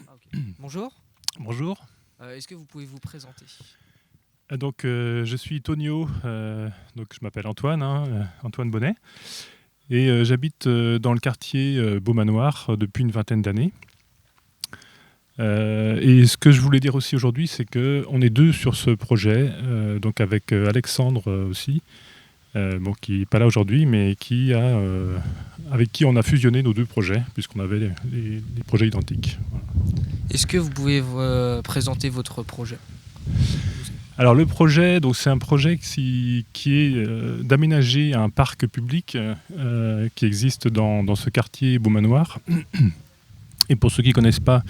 Ah, ok. Bonjour. Bonjour. Est-ce que vous pouvez vous présenter? Je suis Tonio, donc je m'appelle Antoine, Antoine Bonnet, et j'habite dans le quartier Beaumanoir depuis une vingtaine d'années. Et ce que je voulais dire aussi aujourd'hui, c'est qu'on est deux sur ce projet, donc avec Alexandre aussi, qui n'est pas là aujourd'hui, mais avec qui on a fusionné nos deux projets, puisqu'on avait des projets identiques. Voilà. Est-ce que vous pouvez présenter votre projet? Alors le projet, donc c'est un projet qui est d'aménager un parc public qui existe dans ce quartier Beaumanoir. Et pour ceux qui ne connaissent pas,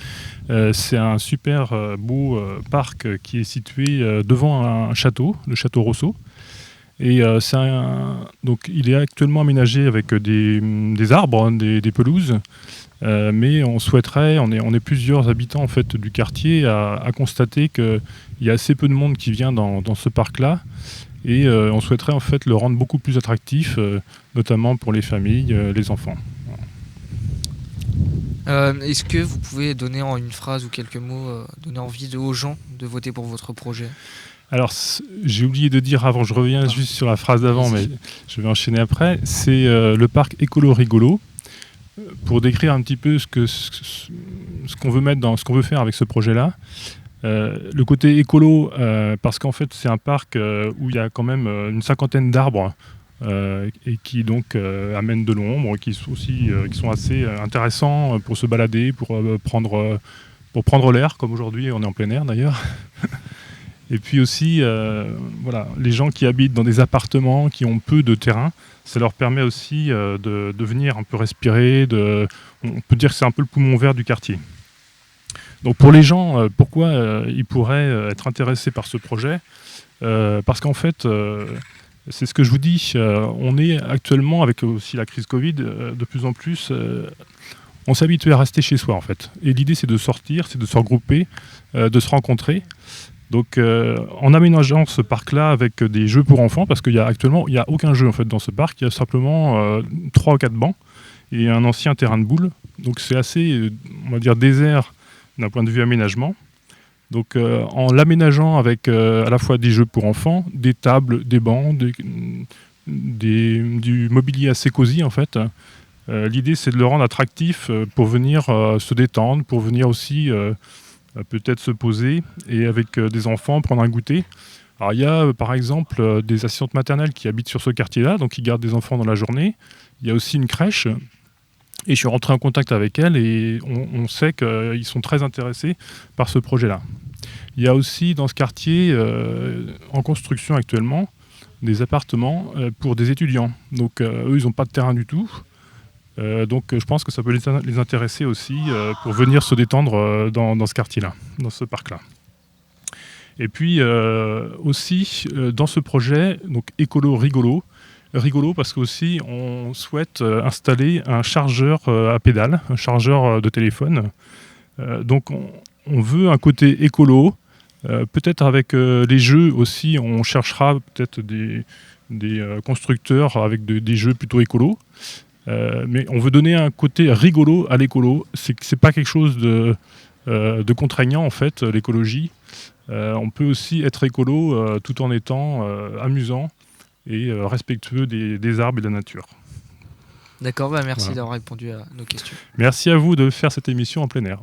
c'est un super beau parc qui est situé devant un château, le château Rousseau. Et donc il est actuellement aménagé avec des arbres, des pelouses. Mais on souhaiterait, on est plusieurs habitants en fait du quartier à constater qu'il y a assez peu de monde qui vient dans ce parc-là, et on souhaiterait en fait le rendre beaucoup plus attractif, notamment pour les familles, les enfants. Est-ce que vous pouvez donner en une phrase ou quelques mots, donner envie aux gens de voter pour votre projet? Alors j'ai oublié de dire avant, je reviens juste sur la phrase d'avant, mais je vais enchaîner après. C'est le parc écolo rigolo. Pour décrire un petit peu ce qu'on veut mettre ce qu'on veut faire avec ce projet-là. Le côté écolo, parce qu'en fait c'est un parc où il y a quand même une cinquantaine d'arbres et qui donc amènent de l'ombre, qui sont assez intéressants pour se balader, pour prendre l'air, comme aujourd'hui on est en plein air d'ailleurs. Et puis aussi, les gens qui habitent dans des appartements qui ont peu de terrain, ça leur permet aussi de venir un peu respirer. On peut dire que c'est un peu le poumon vert du quartier. Donc pour les gens, pourquoi ils pourraient être intéressés par ce projet? Parce qu'en fait, c'est ce que je vous dis, on est actuellement, avec aussi la crise Covid, de plus en plus, on s'est habitué à rester chez soi en fait. Et l'idée c'est de sortir, c'est de se regrouper, de se rencontrer. Donc en aménageant ce parc-là avec des jeux pour enfants, parce qu'actuellement il n'y a aucun jeu en fait dans ce parc, il y a simplement 3 ou 4 bancs et un ancien terrain de boules. Donc c'est assez, on va dire, désert d'un point de vue aménagement. Donc en l'aménageant avec à la fois des jeux pour enfants, des tables, des bancs, du mobilier assez cosy en fait, l'idée c'est de le rendre attractif pour venir se détendre, pour venir aussi peut-être se poser et avec des enfants prendre un goûter. Alors il y a par exemple des assistantes maternelles qui habitent sur ce quartier-là, donc qui gardent des enfants dans la journée. Il y a aussi une crèche et je suis rentré en contact avec elles et on sait qu'ils sont très intéressés par ce projet-là. Il y a aussi dans ce quartier en construction actuellement des appartements pour des étudiants. Donc eux ils n'ont pas de terrain du tout. Donc je pense que ça peut les intéresser aussi pour venir se détendre dans ce quartier-là, dans ce parc-là. Et puis aussi dans ce projet, donc écolo rigolo parce qu'aussi on souhaite installer un chargeur à pédale, un chargeur de téléphone. Donc on veut un côté écolo, peut-être avec les jeux aussi, on cherchera peut-être des constructeurs avec des jeux plutôt écolos. Mais on veut donner un côté rigolo à l'écolo. C'est pas quelque chose de contraignant en fait, l'écologie. On peut aussi être écolo tout en étant amusant et respectueux des arbres et de la nature. D'accord, merci d'avoir répondu à nos questions. Merci à vous de faire cette émission en plein air.